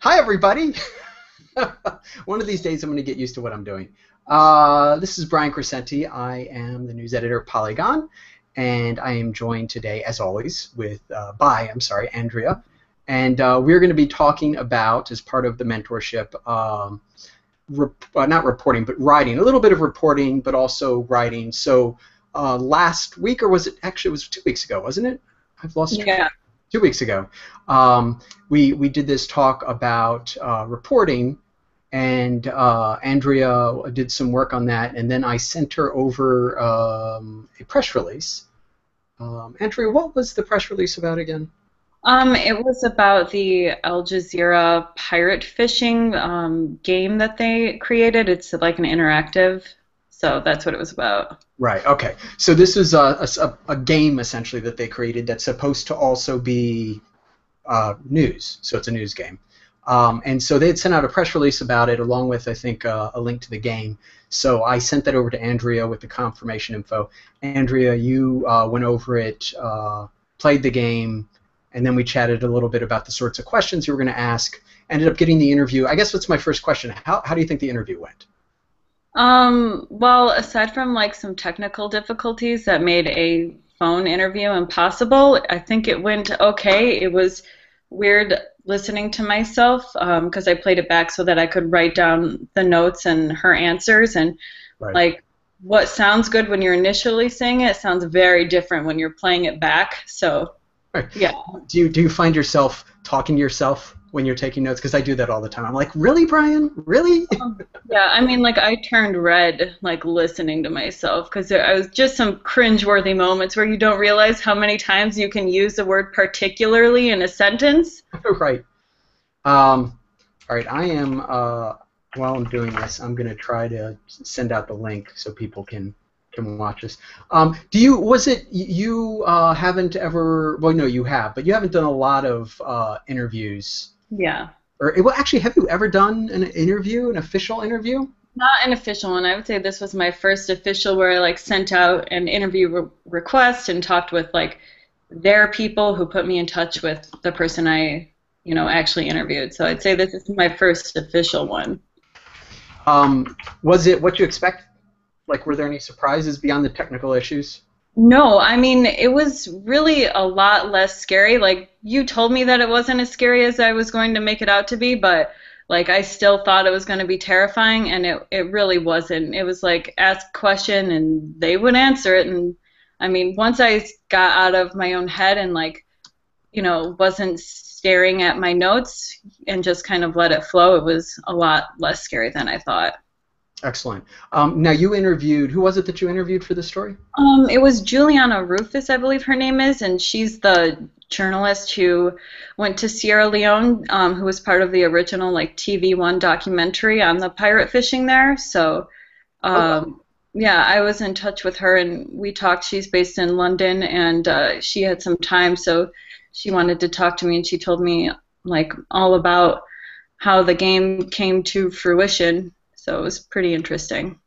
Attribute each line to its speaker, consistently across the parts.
Speaker 1: Hi, everybody. One of these days, I'm going to get used to what I'm doing. This is Brian Crescenti. I am the news editor of Polygon, and I am joined today, as always, by Andrea. And we're going to be talking about, as part of the mentorship, not reporting, but writing. A little bit of reporting, but also writing. So last week, or was it actually? It was 2 weeks ago, wasn't it? I've lost track.
Speaker 2: Yeah.
Speaker 1: 2 weeks ago, we did this talk about reporting, and Andrea did some work on that, and then I sent her over a press release. Andrea, what was the press release about again?
Speaker 2: It was about the Al Jazeera pirate fishing game that they created. It's like an interactive, so that's what it was about.
Speaker 1: Right. Okay. So this is a game essentially that they created that's supposed to also be news. So it's a news game. And so they had sent out a press release about it, along with, I think, a link to the game. So I sent that over to Andrea with the confirmation info. Andrea, you went over it, played the game, and then we chatted a little bit about the sorts of questions you were going to ask. Ended up getting the interview. I guess that's my first question. How do you think the interview went?
Speaker 2: Well, aside from like some technical difficulties that made a phone interview impossible, I think it went okay. It was weird listening to myself because I played it back so that I could write down the notes and her answers, and
Speaker 1: Right.
Speaker 2: like what sounds good when you're initially saying it sounds very different when you're playing it back. So,
Speaker 1: Right.
Speaker 2: yeah.
Speaker 1: Do you find yourself talking to yourself when you're taking notes? Because I do that all the time. I'm like, really, Brian? Really?
Speaker 2: Yeah, I mean, like I turned red, like listening to myself, because there was just some cringe-worthy moments where you don't realize how many times you can use the word particularly in a sentence.
Speaker 1: Right. All right. I am. While I'm doing this, I'm going to try to send out the link so people can watch this. Do you? Was it you? Haven't ever? Well, no, you have, but you haven't done a lot of interviews.
Speaker 2: Yeah.
Speaker 1: Or well, actually, have you ever done an interview, an official interview?
Speaker 2: Not an official one. I would say this was my first official where I like sent out an interview request and talked with like their people who put me in touch with the person I, actually interviewed. So I'd say this is my first official one.
Speaker 1: Was it what you expect? Like, were there any surprises beyond the technical issues?
Speaker 2: No, I mean, it was really a lot less scary. Like, you told me that it wasn't as scary as I was going to make it out to be, but, like, I still thought it was going to be terrifying, and it really wasn't. It was like, ask a question, and they would answer it, and, I mean, once I got out of my own head and, like, wasn't staring at my notes and just kind of let it flow, it was a lot less scary than I thought.
Speaker 1: Excellent. Now you interviewed. Who was it that you interviewed for this story?
Speaker 2: It was Juliana Rufus, I believe her name is, and she's the journalist who went to Sierra Leone, who was part of the original like TV1 documentary on the pirate fishing there. So,
Speaker 1: Okay.
Speaker 2: yeah, I was in touch with her and we talked. She's based in London, and she had some time, so she wanted to talk to me, and she told me like all about how the game came to fruition. So it was pretty interesting.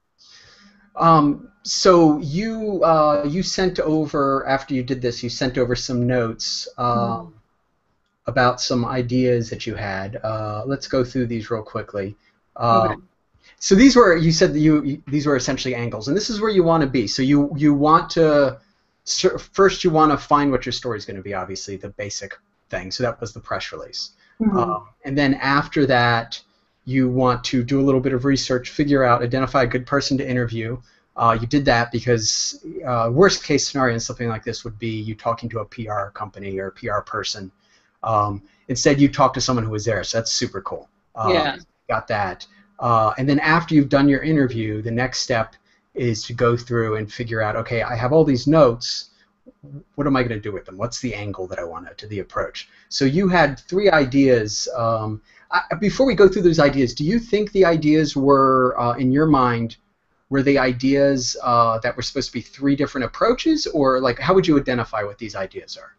Speaker 1: So you sent over after you did this. You sent over some notes about some ideas that you had. Let's go through these real quickly.
Speaker 2: Okay.
Speaker 1: So these were you said that these were essentially angles, and this is where you want to be. So you want to first you want to find what your story is going to be. Obviously, the basic thing. So that was the press release,
Speaker 2: Mhm.
Speaker 1: and then after that. You want to do a little bit of research, figure out, identify a good person to interview. You did that because worst case scenario in something like this would be you talking to a PR company or a PR person. Instead, you talk to someone who was there, so that's super cool.
Speaker 2: Yeah.
Speaker 1: Got that. And then after you've done your interview, the next step is to go through and figure out, okay, I have all these notes. What am I going to do with them? What's the angle that I want to the approach? So you had three ideas. Before we go through those ideas, do you think the ideas were, in your mind, were they ideas that were supposed to be three different approaches, or like how would you identify what these ideas are?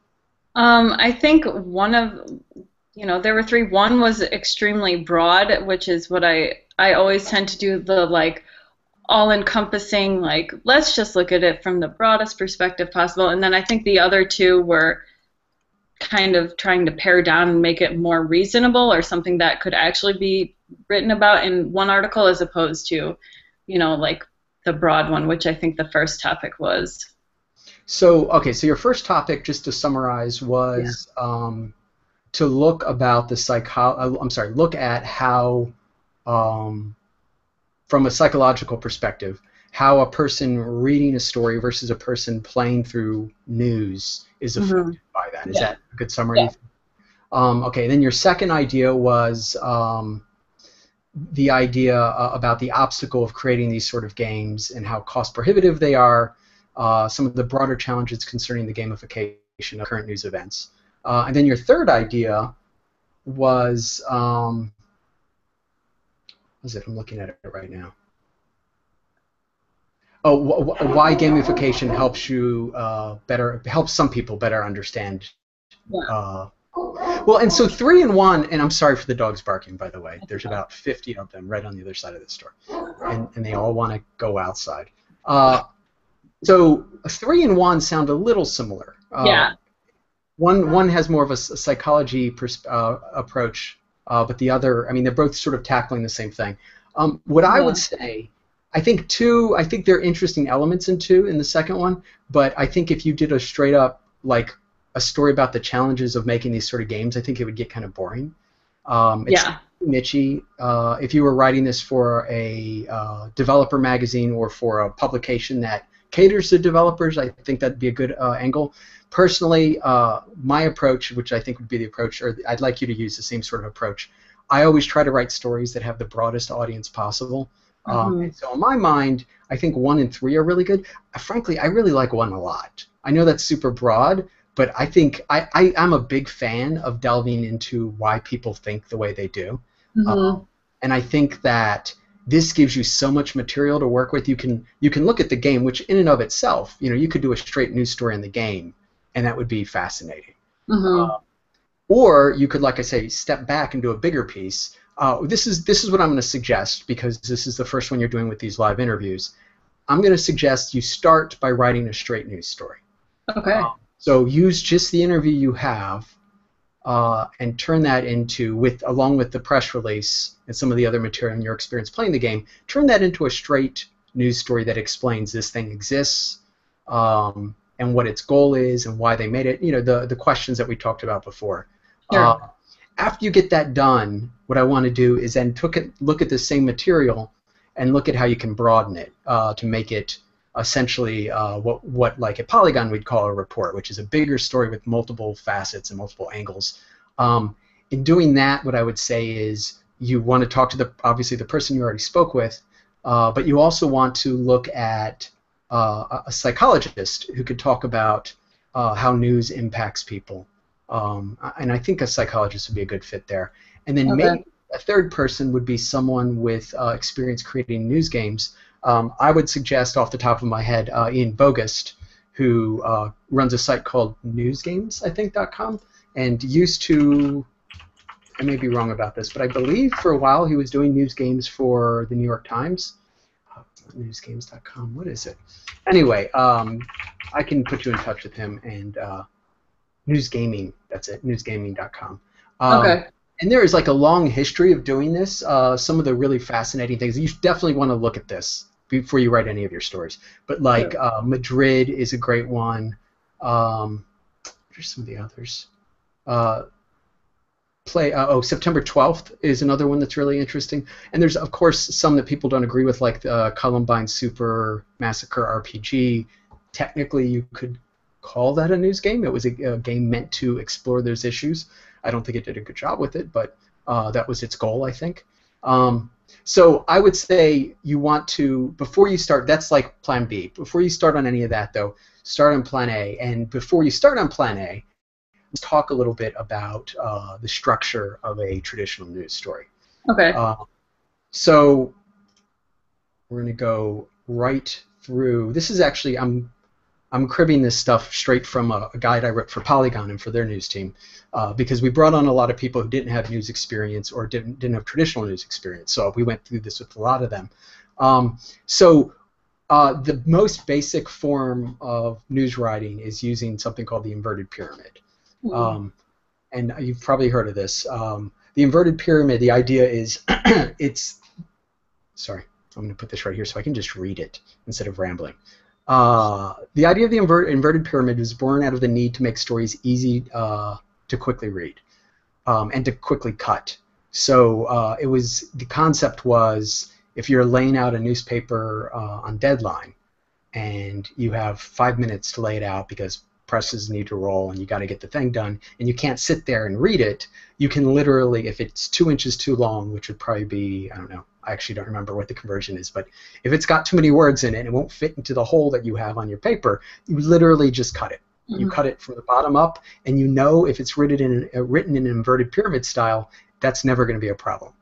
Speaker 2: I think one of, there were three. One was extremely broad, which is what I always tend to do, the like all-encompassing, like let's just look at it from the broadest perspective possible. And then I think the other two were kind of trying to pare down and make it more reasonable, or something that could actually be written about in one article, as opposed to, like the broad one, which I think the first topic was.
Speaker 1: So, okay, so your first topic, just to summarize, was to look about the look at how, from a psychological perspective, how a person reading a story versus a person playing through news is affected by that. Is that a good summary?
Speaker 2: Yeah.
Speaker 1: Okay, then your second idea was the idea about the obstacle of creating these sort of games and how cost prohibitive they are, some of the broader challenges concerning the gamification of current news events. And then your third idea was, what is it? I'm looking at it right now. Oh, why gamification helps you helps some people better understand. Well, and so 3 and 1, and I'm sorry for the dogs barking, by the way. There's about 50 of them right on the other side of the store, and they all want to go outside. So 3 and 1 sound a little similar. One has more of a psychology approach, but the other, I mean, they're both sort of tackling the same thing. What I would say, I think there are interesting elements in 2 in the second one, but I think if you did a straight up, like, a story about the challenges of making these sort of games, I think it would get kind of boring. It's niche-y. If you were writing this for a developer magazine or for a publication that caters to developers, I think that'd be a good angle. Personally, my approach, which I think would be the approach, or I'd like you to use the same sort of approach, I always try to write stories that have the broadest audience possible. And so in my mind, I think 1 and 3 are really good. Frankly, I really like 1 a lot. I know that's super broad, but I think I'm a big fan of delving into why people think the way they do. And I think that this gives you so much material to work with. You can look at the game, which in and of itself, you could do a straight news story in the game, and that would be fascinating. Or you could, like I say, step back and do a bigger piece. This is what I'm going to suggest, because this is the first one you're doing with these live interviews. I'm going to suggest you start by writing a straight news story.
Speaker 2: Okay.
Speaker 1: So use just the interview you have, and turn that into, along with the press release and some of the other material in your experience playing the game, turn that into a straight news story that explains this thing exists, and what its goal is and why they made it. The questions that we talked about before.
Speaker 2: Sure.
Speaker 1: After you get that done, what I want to do is then look at the same material and look at how you can broaden it to make it essentially what like at Polygon we'd call a report, which is a bigger story with multiple facets and multiple angles. In doing that, what I would say is you want to talk to obviously the person you already spoke with, but you also want to look at a psychologist who could talk about how news impacts people. And I think a psychologist would be a good fit there. And then maybe a third person would be someone with experience creating news games. I would suggest off the top of my head Ian Bogust, who runs a site called newsgames.com, and used to, I may be wrong about this, but I believe for a while he was doing news games for the New York Times. Newsgames.com, what is it? Anyway, I can put you in touch with him, and Newsgaming, that's it, newsgaming.com. And there is like a long history of doing this. Some of the really fascinating things, you definitely want to look at this before you write any of your stories. But like Madrid is a great one. There's some of the others. September 12th is another one that's really interesting. And there's, of course, some that people don't agree with, like the Columbine Super Massacre RPG. Technically, you could call that a news game. It was a game meant to explore those issues. I don't think it did a good job with it, but that was its goal, I think. So I would say you want to, before you start, that's like plan B. Before you start on any of that, though, start on plan A. And before you start on plan A, let's talk a little bit about the structure of a traditional news story.
Speaker 2: Okay.
Speaker 1: So we're going to go right through. This is actually, I'm cribbing this stuff straight from a guide I wrote for Polygon and for their news team, because we brought on a lot of people who didn't have news experience or didn't have traditional news experience. So we went through this with a lot of them. The most basic form of news writing is using something called the inverted pyramid. And you've probably heard of this. The inverted pyramid, the idea is, sorry, I'm going to put this right here so I can just read it instead of rambling. The idea of the inverted pyramid was born out of the need to make stories easy to quickly read and to quickly cut. So the concept was, if you're laying out a newspaper on deadline and you have 5 minutes to lay it out because presses need to roll and you got to get the thing done, and you can't sit there and read it, you can literally, if it's 2 inches too long, which would probably be, I don't know, I actually don't remember what the conversion is, but if it's got too many words in it and it won't fit into the hole that you have on your paper, you literally just cut it. You cut it from the bottom up, and you know if it's written in an inverted pyramid style, that's never going to be a problem.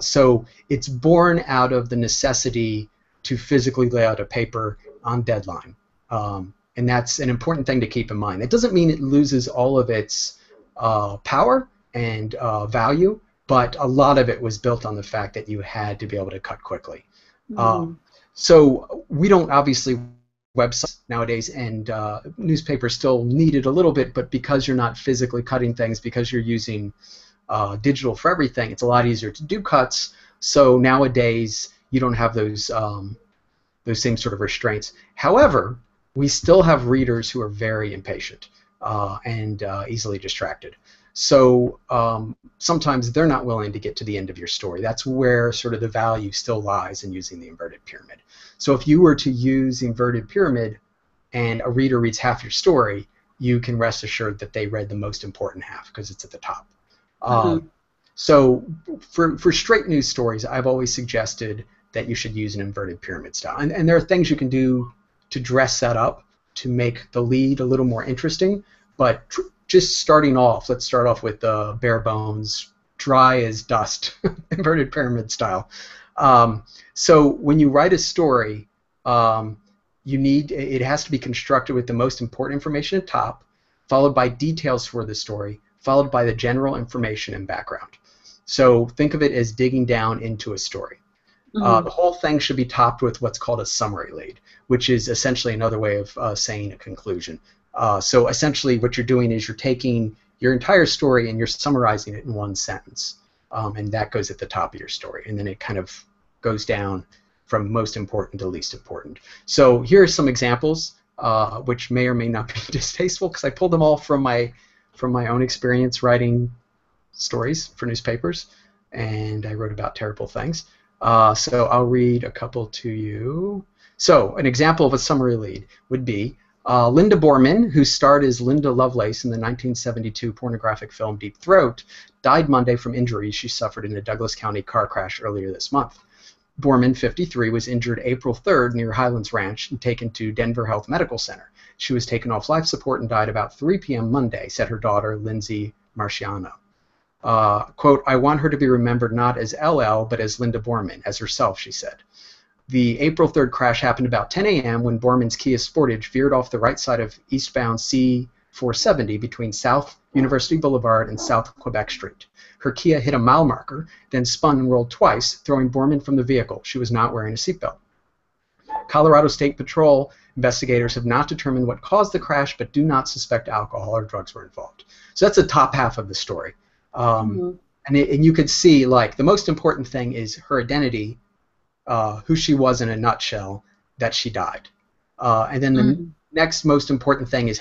Speaker 1: So it's born out of the necessity to physically lay out a paper on deadline. And that's an important thing to keep in mind. It doesn't mean it loses all of its power and value, but a lot of it was built on the fact that you had to be able to cut quickly. So we don't obviously websites nowadays, and newspapers still need it a little bit, but because you're not physically cutting things, because you're using digital for everything, it's a lot easier to do cuts. So nowadays you don't have those same sort of restraints. However, we still have readers who are very impatient and easily distracted. So sometimes they're not willing to get to the end of your story. That's where sort of the value still lies in using the inverted pyramid. So if you were to use the inverted pyramid and a reader reads half your story, you can rest assured that they read the most important half because it's at the top. So for straight news stories, I've always suggested that you should use an inverted pyramid style. And there are things you can do to dress that up to make the lead a little more interesting, but just starting off, let's start off with the bare bones, dry as dust, inverted pyramid style. So when you write a story, it has to be constructed with the most important information at top, followed by details for the story, followed by the general information and background. So think of it as digging down into a story. The whole thing should be topped with what's called a summary lead, which is essentially another way of saying a conclusion. So essentially what you're doing is you're taking your entire story and you're summarizing it in one sentence, and that goes at the top of your story, and then it kind of goes down from most important to least important. So here are some examples, which may or may not be distasteful, because I pulled them all from my own experience writing stories for newspapers, and I wrote about terrible things. So I'll read a couple to you. So an example of a summary lead would be Linda Borman, who starred as Linda Lovelace in the 1972 pornographic film Deep Throat, died Monday from injuries she suffered in a Douglas County car crash earlier this month. Borman, 53, was injured April 3rd near Highlands Ranch and taken to Denver Health Medical Center. She was taken off life support and died about 3 p.m. Monday, said her daughter, Lindsay Marciano. Quote, "I want her to be remembered not as LL, but as Linda Borman, as herself," she said. The April 3rd crash happened about 10 a.m. when Borman's Kia Sportage veered off the right side of eastbound C-470 between South University Boulevard and South Quebec Street. Her Kia hit a mile marker, then spun and rolled twice, throwing Borman from the vehicle. She was not wearing a seatbelt. Colorado State Patrol investigators have not determined what caused the crash, but do not suspect alcohol or drugs were involved. So that's the top half of the story. And you could see, like, the most important thing is her identity, who she was in a nutshell, that she died. And then the next most important thing is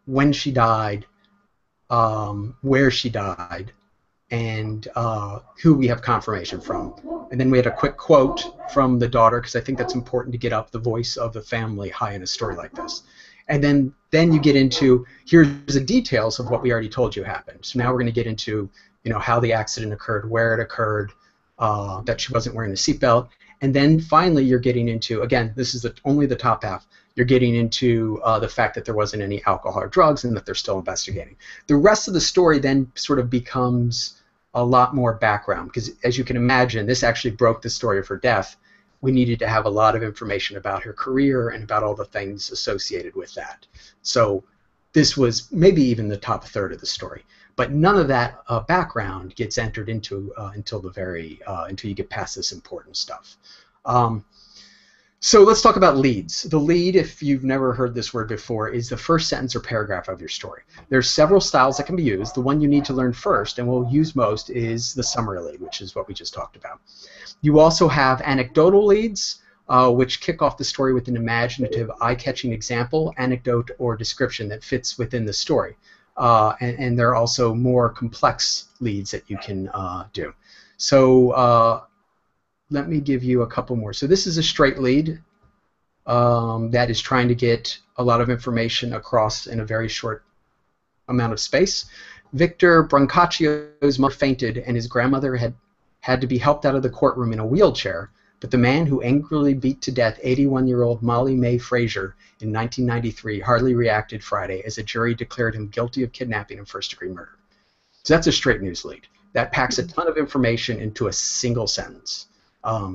Speaker 1: when she died, where she died, and who we have confirmation from. And then we had a quick quote from the daughter, because I think that's important to get up the voice of the family high in a story like this. And then you get into, here's the details of what we already told you happened. So now we're going to get into, how the accident occurred, where it occurred, that she wasn't wearing a seatbelt. And then finally you're getting into, again, this is only the top half, you're getting into the fact that there wasn't any alcohol or drugs and that they're still investigating. The rest of the story then sort of becomes a lot more background, because as you can imagine, this actually broke the story of her death. We needed to have a lot of information about her career and about all the things associated with that. So this was maybe even the top third of the story. But none of that background gets entered into until you get past this important stuff. So let's talk about leads. The lead, if you've never heard this word before, is the first sentence or paragraph of your story. There's several styles that can be used. The one you need to learn first and will use most is the summary lead, which is what we just talked about. You also have anecdotal leads, which kick off the story with an imaginative, eye-catching example, anecdote, or description that fits within the story. And there are also more complex leads that you can do. So let me give you a couple more. So this is a straight lead that is trying to get a lot of information across in a very short amount of space. Victor Brancaccio's mother fainted, and his grandmother had to be helped out of the courtroom in a wheelchair, but the man who angrily beat to death 81-year-old Molly Mae Frazier in 1993 hardly reacted Friday as a jury declared him guilty of kidnapping and first-degree murder. So that's a straight news lead. That packs a ton of information into a single sentence.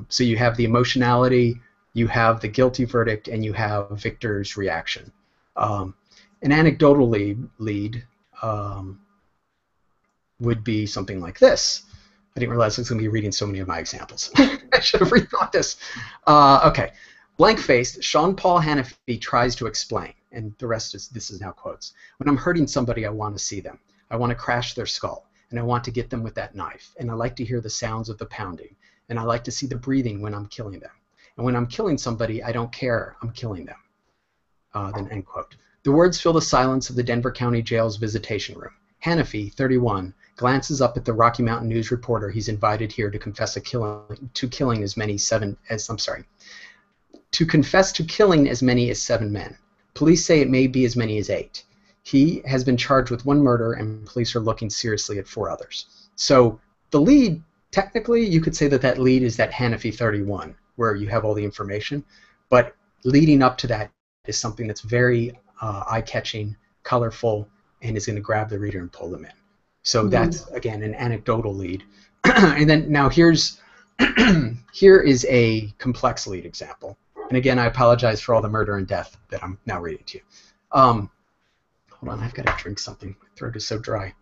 Speaker 1: So you have the emotionality, you have the guilty verdict, and you have Victor's reaction. An anecdotal lead would be something like this. I didn't realize I was going to be reading so many of my examples. I should have rethought this. Okay. Blank-faced, Sean Paul Hannafy tries to explain, and the rest is, this is now quotes. When I'm hurting somebody, I want to see them. I want to crash their skull, and I want to get them with that knife, and I like to hear the sounds of the pounding, and I like to see the breathing when I'm killing them. And when I'm killing somebody, I don't care. I'm killing them. Then end quote. The words fill the silence of the Denver County Jail's visitation room. Hannafy, 31, glances up at the Rocky Mountain News reporter he's invited here to confess to killing as many as 7 men. Police say it may be as many as 8. He has been charged with 1 murder, and police are looking seriously at 4 others. So the lead, technically, you could say that lead is that Hannafy 31, where you have all the information, but leading up to that is something that's very eye-catching, colorful, and is going to grab the reader and pull them in. So that's, again, an anecdotal lead. And then now here is a complex lead example. And again, I apologize for all the murder and death that I'm now reading to you. Hold on, I've got to drink something. My throat is so dry.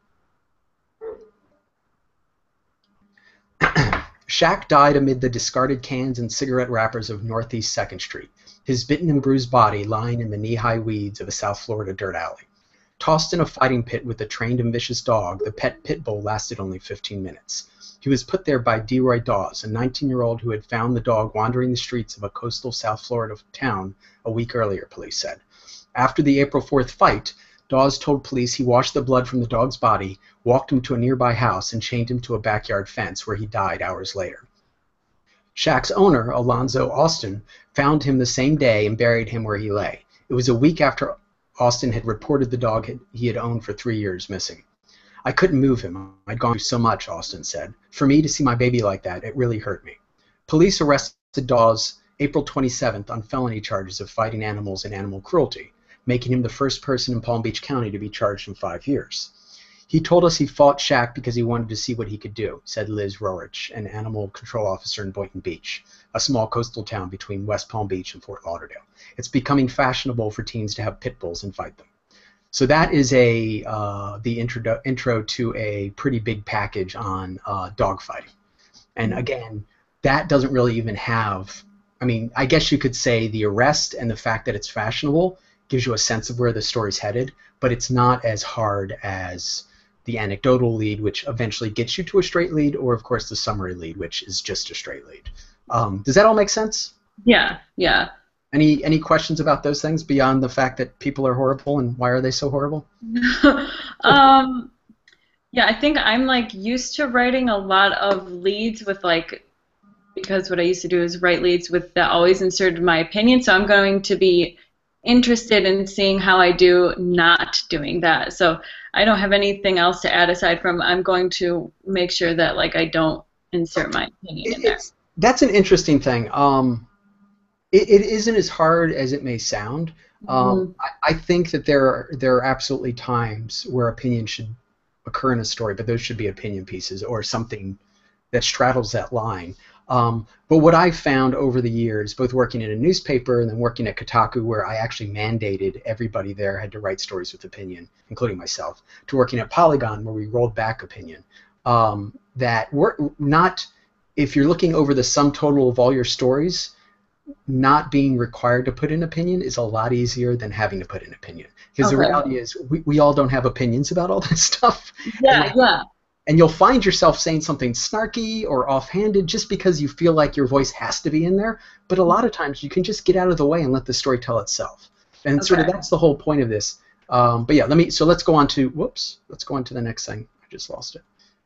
Speaker 1: Shaq died amid the discarded cans and cigarette wrappers of Northeast 2nd Street, his bitten and bruised body lying in the knee-high weeds of a South Florida dirt alley. Tossed in a fighting pit with a trained and vicious dog, the pet pit bull lasted only 15 minutes. He was put there by DeRoy Dawes, a 19-year-old who had found the dog wandering the streets of a coastal South Florida town a week earlier, police said. After the April 4th fight, Dawes told police he washed the blood from the dog's body, walked him to a nearby house, and chained him to a backyard fence where he died hours later. Shaq's owner, Alonzo Austin, found him the same day and buried him where he lay. It was a week after Austin had reported the dog he had owned for 3 years missing. I couldn't move him. I'd gone through so much, Austin said. For me to see my baby like that, it really hurt me. Police arrested Dawes April 27th on felony charges of fighting animals and animal cruelty, making him the first person in Palm Beach County to be charged in 5 years. He told us he fought Shaq because he wanted to see what he could do, said Liz Rorich, an animal control officer in Boynton Beach, a small coastal town between West Palm Beach and Fort Lauderdale. It's becoming fashionable for teens to have pit bulls and fight them. So that is the intro to a pretty big package on dogfighting. And again, that doesn't really even have, I mean, I guess you could say the arrest and the fact that it's fashionable gives you a sense of where the story's headed, but it's not as hard as the anecdotal lead, which eventually gets you to a straight lead, or of course the summary lead, which is just a straight lead. Does that all make sense?
Speaker 2: Yeah, yeah.
Speaker 1: Any questions about those things beyond the fact that people are horrible and why are they so horrible?
Speaker 2: Yeah, I think I'm like used to writing a lot of leads with like, because what I used to do is write leads with that always inserted my opinion, so I'm going to be interested in seeing how I do not doing that. So I don't have anything else to add aside from I'm going to make sure that like I don't insert my opinion in there.
Speaker 1: That's an interesting thing. It isn't as hard as it may sound. I think that there are absolutely times where opinion should occur in a story, but those should be opinion pieces or something that straddles that line. But what I've found over the years, both working in a newspaper and then working at Kotaku, where I actually mandated everybody there had to write stories with opinion, including myself, to working at Polygon, where we rolled back opinion, that we're not, if you're looking over the sum total of all your stories, not being required to put an opinion is a lot easier than having to put an opinion. Because the reality is we all don't have opinions about all this stuff.
Speaker 2: Yeah, yeah.
Speaker 1: And you'll find yourself saying something snarky or offhanded just because you feel like your voice has to be in there. But a lot of times you can just get out of the way and let the story tell itself. And sort of that's the whole point of this. But yeah, let's go on to the next thing. I just lost it.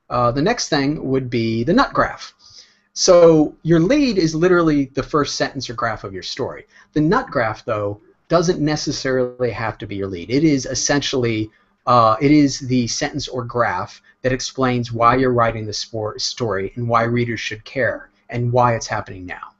Speaker 1: The next thing would be the nut graph. So your lead is literally the first sentence or graph of your story. The nut graph, though, doesn't necessarily have to be your lead. It is essentially it is the sentence or graph that explains why you're writing the story and why readers should care and why it's happening now.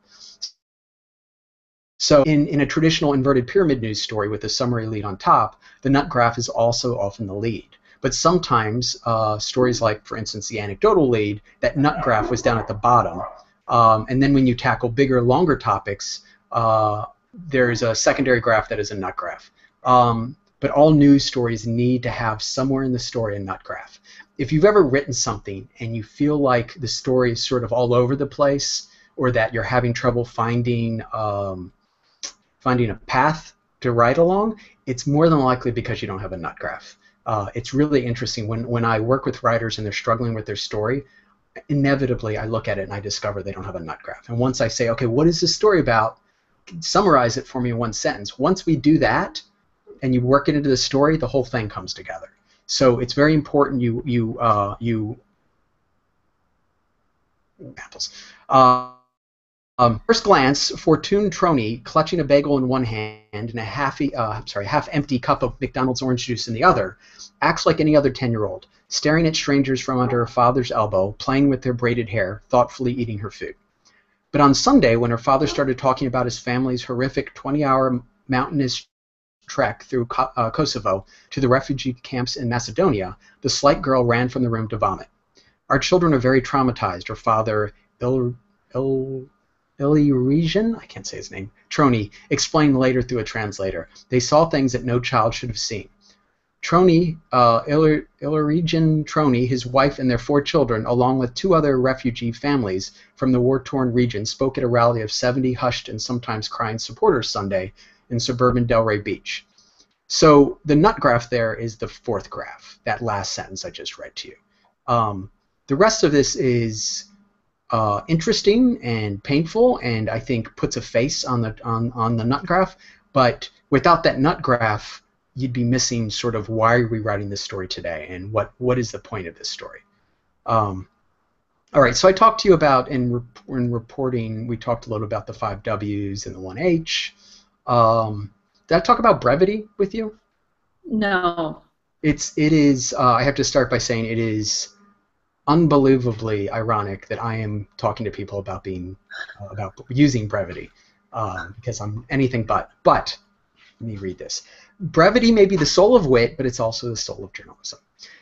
Speaker 1: So in a traditional inverted pyramid news story with a summary lead on top, the nut graph is also often the lead. But sometimes stories like, for instance, the anecdotal lead, that nut graph was down at the bottom. And then when you tackle bigger, longer topics, there's a secondary graph that is a nut graph. But all news stories need to have somewhere in the story a nut graph. If you've ever written something and you feel like the story is sort of all over the place, or that you're having trouble finding a path to write along, it's more than likely because you don't have a nut graph. It's really interesting when I work with writers and they're struggling with their story. Inevitably, I look at it and I discover they don't have a nut graph. And once I say, okay, what is this story about? Summarize it for me in one sentence. Once we do that, and you work it into the story, the whole thing comes together. So it's very important you apples. First glance, Fortune Troney, clutching a bagel in one hand and a half-empty cup of McDonald's orange juice in the other, acts like any other 10-year-old, staring at strangers from under her father's elbow, playing with their braided hair, thoughtfully eating her food. But on Sunday, when her father started talking about his family's horrific 20-hour mountainous trek through Kosovo to the refugee camps in Macedonia, the slight girl ran from the room to vomit. Our children are very traumatized, her father, Ilirijan, I can't say his name, Troney, explained later through a translator. They saw things that no child should have seen. Troney, Ilirijan Troney, his wife and their 4 children, along with 2 other refugee families from the war-torn region, spoke at a rally of 70 hushed and sometimes crying supporters Sunday in suburban Delray Beach. So the nut graph there is the 4th graph, that last sentence I just read to you. The rest of this is interesting and painful, and I think puts a face on the nut graph. But without that nut graph, you'd be missing sort of why are we writing this story today, and what is the point of this story. All right, so I talked to you about in reporting. We talked a little about the 5 W's and the 1H. Did I talk about brevity with you?
Speaker 2: No.
Speaker 1: It is. I have to start by saying it is unbelievably ironic that I am talking to people about using brevity because I'm anything but. But let me read this. Brevity may be the soul of wit, but it's also the soul of journalism.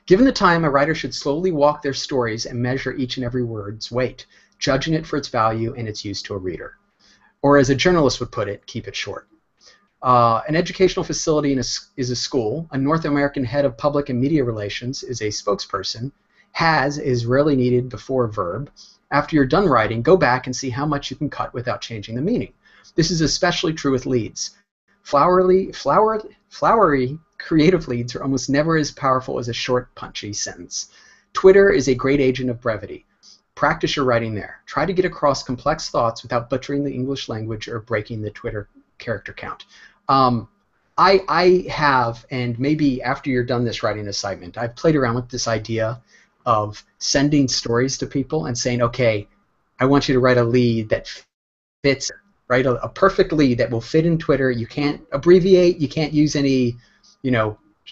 Speaker 1: Given the time, a writer should slowly walk their stories and measure each and every word's weight, judging it for its value and its use to a reader. Or as a journalist would put it, keep it short. An educational facility is a school. A North American head of public and media relations is a spokesperson. Has is rarely needed before a verb. After you're done writing, go back and see how much you can cut without changing the meaning. This is especially true with leads. Flowery, creative leads are almost never as powerful as a short, punchy sentence. Twitter is a great agent of brevity. Practice your writing there. Try to get across complex thoughts without butchering the English language or breaking the Twitter character count. I have, and maybe after you're done this writing assignment, I've played around with this idea of sending stories to people and saying, okay, I want you to write a lead that fits, right? A perfect lead that will fit in Twitter. You can't abbreviate. You can't use any,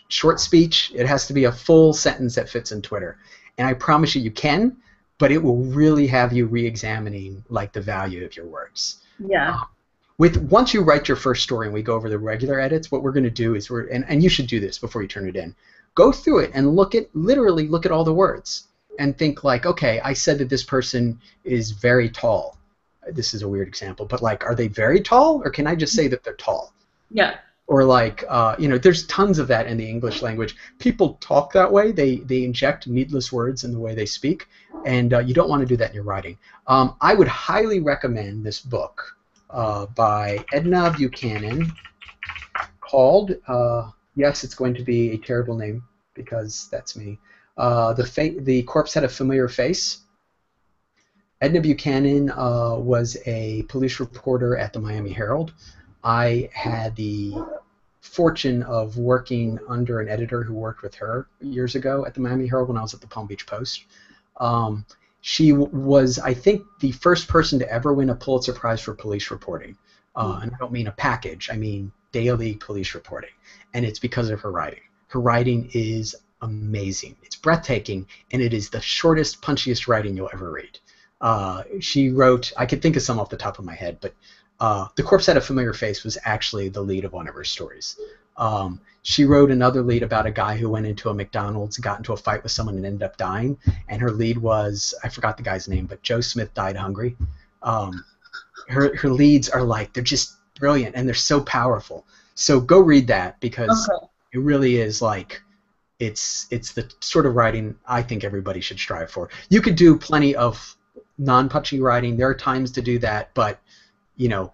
Speaker 1: short speech. It has to be a full sentence that fits in Twitter. And I promise you can, but it will really have you re-examining like the value of your words.
Speaker 2: Yeah.
Speaker 1: Once you write your first story and we go over the regular edits, what we're going to do is and you should do this before you turn it in. Go through it and literally look at all the words and think like, okay, I said that this person is very tall. This is a weird example, but like, are they very tall, or can I just say that they're tall?
Speaker 2: Yeah.
Speaker 1: Or like, there's tons of that in the English language. People talk that way. They inject needless words in the way they speak, and you don't want to do that in your writing. I would highly recommend this book. by Edna Buchanan called, yes, it's going to be a terrible name because that's me. The corpse had a familiar face. Edna Buchanan was a police reporter at the Miami Herald. I had the fortune of working under an editor who worked with her years ago at the Miami Herald when I was at the Palm Beach Post. She was, I think, the first person to ever win a Pulitzer Prize for police reporting. And I don't mean a package, I mean daily police reporting. And it's because of her writing. Her writing is amazing. It's breathtaking, and it is the shortest, punchiest writing you'll ever read. She wrote, I could think of some off the top of my head, but The Corpse Had a Familiar Face was actually the lead of one of her stories. She wrote another lead about a guy who went into a McDonald's, got into a fight with someone, and ended up dying. And her lead was, I forgot the guy's name, but Joe Smith Died Hungry. Her leads are like, they're just brilliant, and they're so powerful. So go read that, because it really is like, it's the sort of writing I think everybody should strive for. You could do plenty of non-punchy writing. There are times to do that, but you know,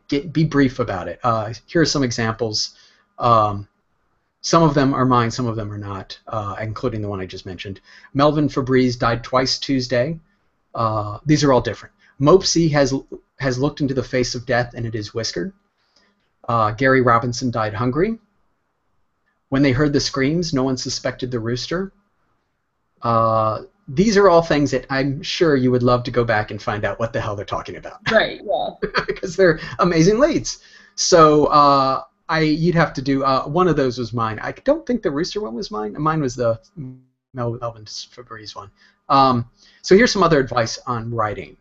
Speaker 1: be brief about it. Here are some examples. Some of them are mine, some of them are not, including the one I just mentioned. Melvin Febreze died twice Tuesday. These are all different. Mopsy has looked into the face of death, and it is whiskered. Gary Robinson died hungry. When they heard the screams, no one suspected the rooster. These are all things that I'm sure you would love to go back and find out what the hell they're talking about.
Speaker 2: Right, yeah.
Speaker 1: Because they're amazing leads. So you'd have to do, one of those was mine. I don't think the rooster one was mine. Mine was the Melvin Febreze one. So here's some other advice on writing.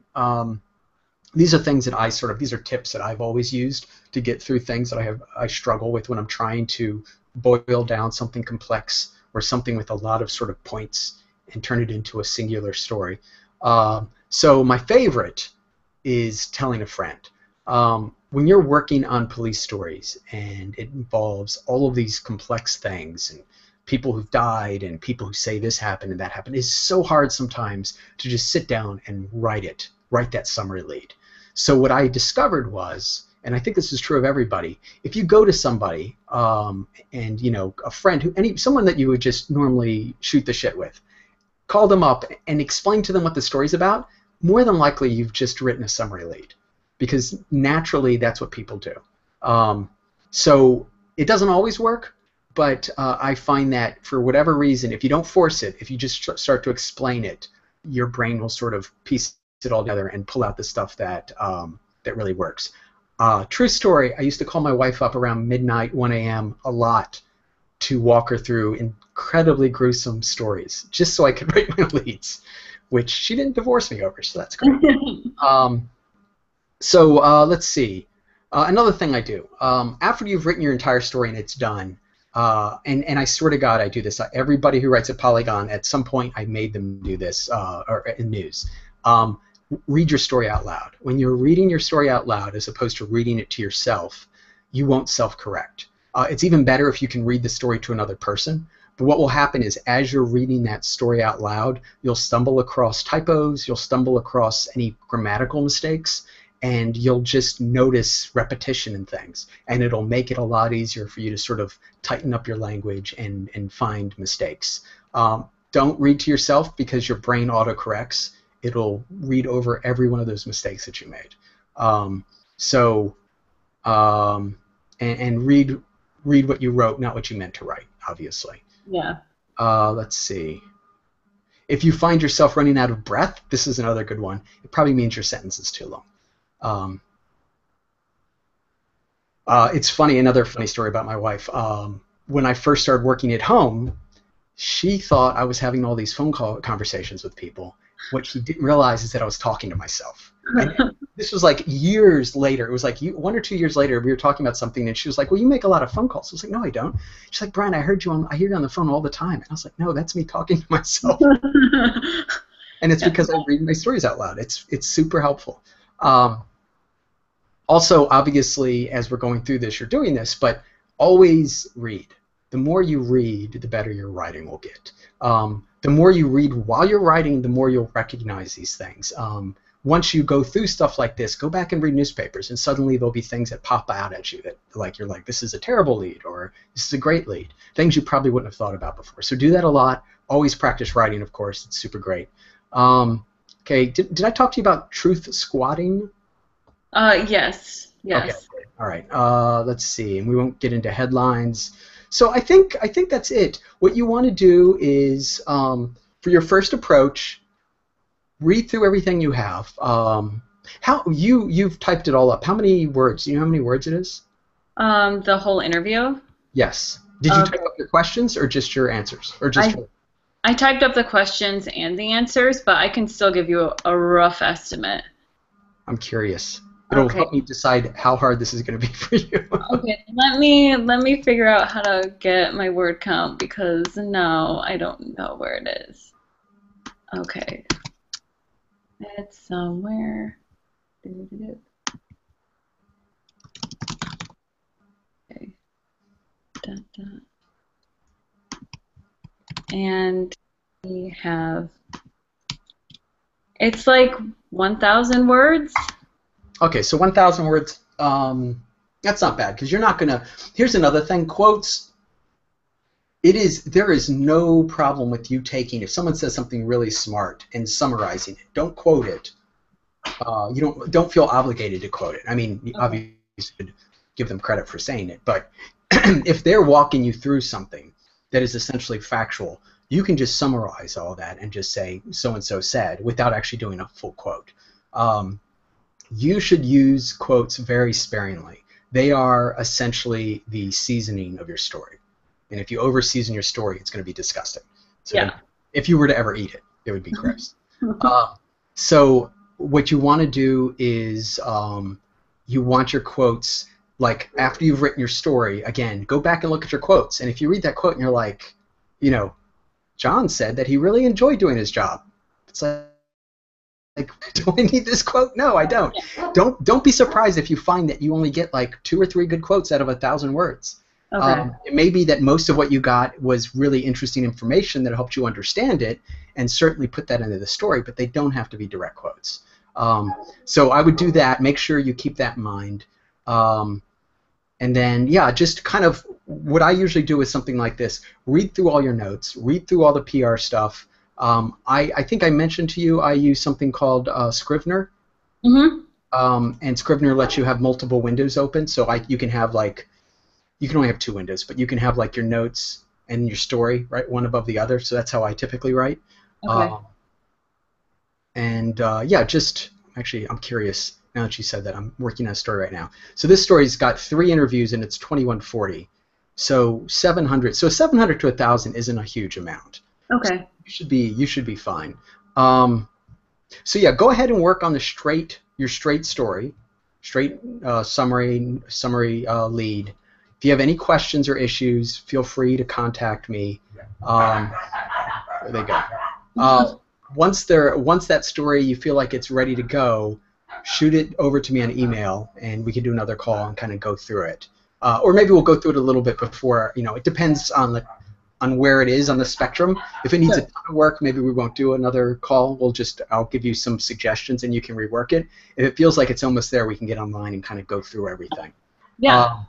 Speaker 1: These are things that these are tips that I've always used to get through things that I struggle with when I'm trying to boil down something complex or something with a lot of sort of points and turn it into a singular story. So my favorite is telling a friend. When you're working on police stories and it involves all of these complex things and people who've died and people who say this happened and that happened, it's so hard sometimes to just sit down and write that summary lead. So what I discovered was, and I think this is true of everybody, if you go to somebody and, you know, a friend, someone that you would just normally shoot the shit with, call them up and explain to them what the story's about, more than likely you've just written a summary lead, because naturally that's what people do. So it doesn't always work, but I find that for whatever reason, if you don't force it, if you just start to explain it, your brain will sort of piece it all together and pull out the stuff that really works. True story, I used to call my wife up around midnight, 1 a.m. a lot to walk her through incredibly gruesome stories, just so I could write my leads, which she didn't divorce me over, so that's great. Let's see. Another thing I do, after you've written your entire story and it's done, and I swear to God I do this, everybody who writes at Polygon, at some point I made them do this, or in news. Read your story out loud. When you're reading your story out loud as opposed to reading it to yourself, you won't self-correct. It's even better if you can read the story to another person. But what will happen is, as you're reading that story out loud, you'll stumble across typos, you'll stumble across any grammatical mistakes, and you'll just notice repetition in things. And it'll make it a lot easier for you to sort of tighten up your language and find mistakes. Don't read to yourself, because your brain autocorrects. It'll read over every one of those mistakes that you made. And read what you wrote, not what you meant to write, obviously.
Speaker 2: Yeah.
Speaker 1: Let's see. If you find yourself running out of breath, this is another good one. It probably means your sentence is too long. It's funny, another funny story about my wife. When I first started working at home, she thought I was having all these phone call conversations with people. What she didn't realize is that I was talking to myself. And this was like years later. It was like 1 or 2 years later. We were talking about something, and she was like, "Well, you make a lot of phone calls." I was like, "No, I don't." She's like, "Brian, I hear you on the phone all the time." And I was like, "No, that's me talking to myself." And it's because I read my stories out loud. It's super helpful. Also, obviously, as we're going through this, you're doing this, but always read. The more you read, the better your writing will get. The more you read while you're writing, the more you'll recognize these things. once you go through stuff like this, go back and read newspapers, and suddenly there'll be things that pop out at you that like you're like, this is a terrible lead, or this is a great lead. Things you probably wouldn't have thought about before. So do that a lot. Always practice writing, of course. It's super great. Okay, did I talk to you about truth squatting?
Speaker 2: Yes.
Speaker 1: Okay. All right. Let's see. And we won't get into headlines. So I think that's it. What you want to do is, for your first approach, read through everything you have. You've typed it all up. How many words? Do you know how many words it is?
Speaker 2: The whole interview?
Speaker 1: Yes. Did you type up your questions or just your answers? Or just
Speaker 2: I typed up the questions and the answers, but I can still give you a rough estimate.
Speaker 1: I'm curious. It'll help me decide how hard this is going to be for you.
Speaker 2: Okay, let me figure out how to get my word count, because now I don't know where it is. Okay. It's somewhere. Okay. And we have, it's like 1,000 words.
Speaker 1: Okay, so 1,000 words, that's not bad, because you're not going to, here's another thing, quotes, there is no problem with you taking, if someone says something really smart and summarizing it, don't quote it. You don't feel obligated to quote it. I mean, you obviously should give them credit for saying it, but if they're walking you through something that is essentially factual, you can just summarize all that and just say, so-and-so said, without actually doing a full quote. You should use quotes very sparingly. They are essentially the seasoning of your story. And if you over-season your story, it's going to be disgusting. So if you were to ever eat it, it would be gross. So what you want to do is you want your quotes, like after you've written your story, again, go back and look at your quotes. And if you read that quote and you're like, you know, John said that he really enjoyed doing his job. It's like, do I need this quote? No, I don't. Don't be surprised if you find that you only get like 2 or 3 good quotes out of 1,000 words.
Speaker 2: Okay.
Speaker 1: It may be that most of what you got was really interesting information that helped you understand it, and certainly put that into the story, but they don't have to be direct quotes. So I would do that. Make sure you keep that in mind. And then, yeah, just kind of what I usually do is something like this. Read through all your notes. Read through all the PR stuff. I think I mentioned to you I use something called Scrivener. Mm-hmm. And Scrivener lets you have multiple windows open, so you can have like, you can only have 2 windows, but you can have like your notes and your story, right, one above the other. So that's how I typically write. Okay. Yeah, just actually, I'm curious now that you said that. I'm working on a story right now. So this story's got 3 interviews and it's 2140. So 700. So 700 to 1,000 isn't a huge amount.
Speaker 2: Okay.
Speaker 1: So you should be fine. So yeah, go ahead and work on your straight story, summary lead. If you have any questions or issues, feel free to contact me. There they go. Once that story you feel like it's ready to go, shoot it over to me on email, and we can do another call and kind of go through it. Or maybe we'll go through it a little bit before. You know, it depends on where it is on the spectrum. If it needs a ton of work, maybe we won't do another call. I'll give you some suggestions and you can rework it. If it feels like it's almost there, we can get online and kind of go through everything.
Speaker 2: Yeah.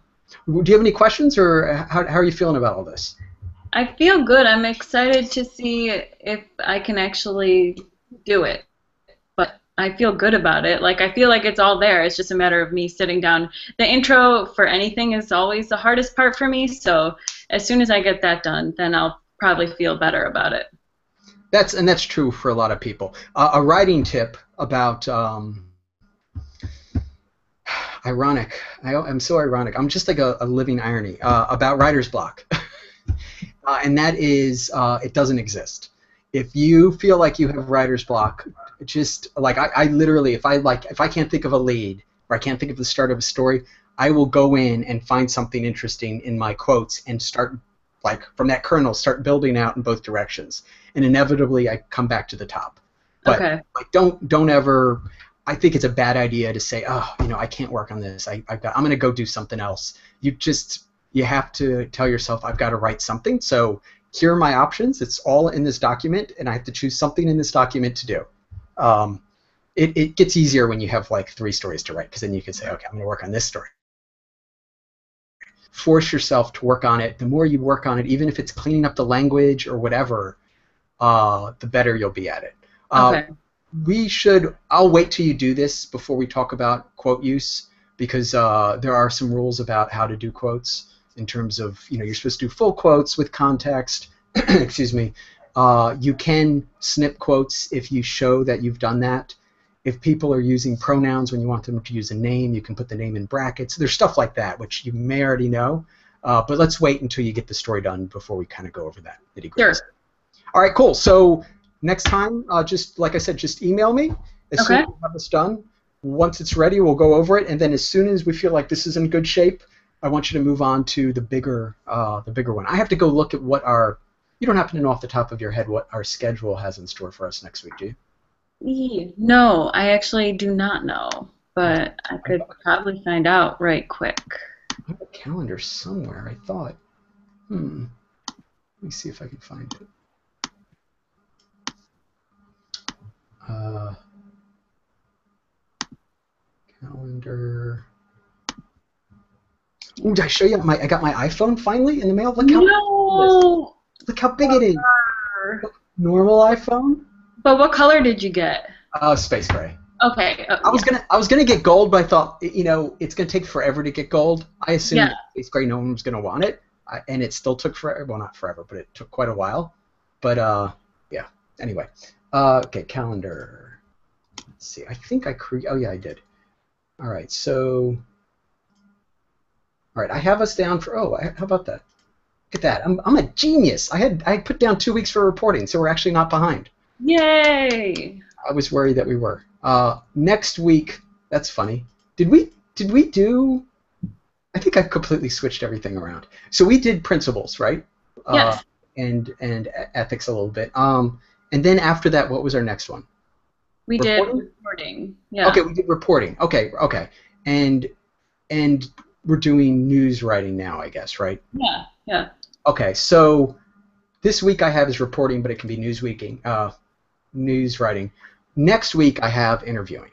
Speaker 1: Do you have any questions, or how are you feeling about all this?
Speaker 2: I feel good. I'm excited to see if I can actually do it. But I feel good about it. Like, I feel like it's all there. It's just a matter of me sitting down. The intro for anything is always the hardest part for me, so as soon as I get that done, then I'll probably feel better about it.
Speaker 1: That's true for a lot of people. A writing tip about ironic. I'm so ironic. I'm just like a living irony about writer's block. And that is, it doesn't exist. If you feel like you have writer's block, just like I literally, if I can't think of a lead or I can't think of the start of a story, I will go in and find something interesting in my quotes and start, like, from that kernel, start building out in both directions. And inevitably, I come back to the top. But like, don't ever. I think it's a bad idea to say, oh, I can't work on this. I'm going to go do something else. You have to tell yourself, I've got to write something. So here are my options. It's all in this document, and I have to choose something in this document to do. it gets easier when you have like 3 stories to write, because then you can say, okay, I'm going to work on this story. Force yourself to work on it. The more you work on it, even if it's cleaning up the language or whatever, the better you'll be at it.
Speaker 2: Okay.
Speaker 1: I'll wait till you do this before we talk about quote use, because there are some rules about how to do quotes in terms of, you're supposed to do full quotes with context. Excuse me. You can snip quotes if you show that you've done that. If people are using pronouns when you want them to use a name, you can put the name in brackets. There's stuff like that, which you may already know. But let's wait until you get the story done before we kind of go over that nitty-gritty.
Speaker 2: Sure.
Speaker 1: All right, cool. So next time, just like I said, just email me as soon as you have this done. Once it's ready, we'll go over it, and then as soon as we feel like this is in good shape, I want you to move on to the bigger one. I have to go look at what you don't happen to know off the top of your head what our schedule has in store for us next week, do you?
Speaker 2: No, I actually do not know, but I could probably find out right quick.
Speaker 1: I have a calendar somewhere, I thought. Let me see if I can find it. Calendar. Ooh, did I show you? I got my iPhone finally in the mail. Look how big it is. Normal iPhone.
Speaker 2: But what color did you get?
Speaker 1: Space gray.
Speaker 2: Okay.
Speaker 1: I was gonna get gold, but I thought it's gonna take forever to get gold. I assumed space gray no one was gonna want it, and it still took forever. Well, not forever, but it took quite a while. But yeah. Anyway, okay, calendar. Let's see. I think I created. Oh yeah, I did. All right. So. All right. I have us down for. Oh, how about that? Look at that. I'm a genius. I put down 2 weeks for reporting, so we're actually not behind.
Speaker 2: Yay!
Speaker 1: I was worried that we were. Next week, that's funny. Did we do? I think I've completely switched everything around. So we did principles, right?
Speaker 2: Yes.
Speaker 1: And ethics a little bit. And then after that, what was our next one?
Speaker 2: We did reporting. Yeah.
Speaker 1: Okay, we did reporting. Okay. And we're doing news writing now, I guess, right?
Speaker 2: Yeah.
Speaker 1: Okay, so this week I have is reporting, but it can be news writing. Next week I have interviewing.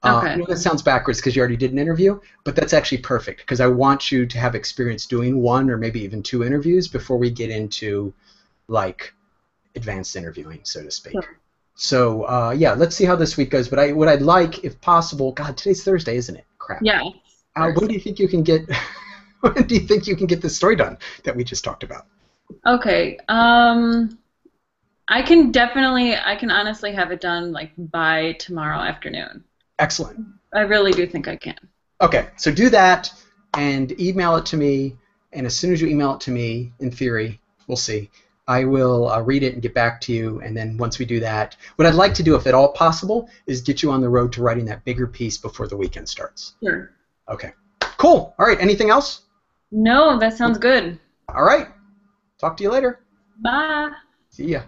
Speaker 1: I know that sounds backwards because you already did an interview, but that's actually perfect because I want you to have experience doing 1 or maybe even 2 interviews before we get into like advanced interviewing, so to speak. Sure. So yeah, let's see how this week goes. But what I'd like, if possible, God, today's Thursday, isn't it? Crap.
Speaker 2: Yeah.
Speaker 1: When do you think you can get? When do you think you can get this story done that we just talked about?
Speaker 2: Okay. I can honestly have it done like by tomorrow afternoon.
Speaker 1: Excellent.
Speaker 2: I really do think I can.
Speaker 1: Okay, so do that and email it to me. And as soon as you email it to me, in theory, we'll see. I will read it and get back to you. And then once we do that, what I'd like to do, if at all possible, is get you on the road to writing that bigger piece before the weekend starts.
Speaker 2: Sure.
Speaker 1: Okay. Cool. All right. Anything else?
Speaker 2: No, that sounds good.
Speaker 1: All right. Talk to you later.
Speaker 2: Bye.
Speaker 1: See ya.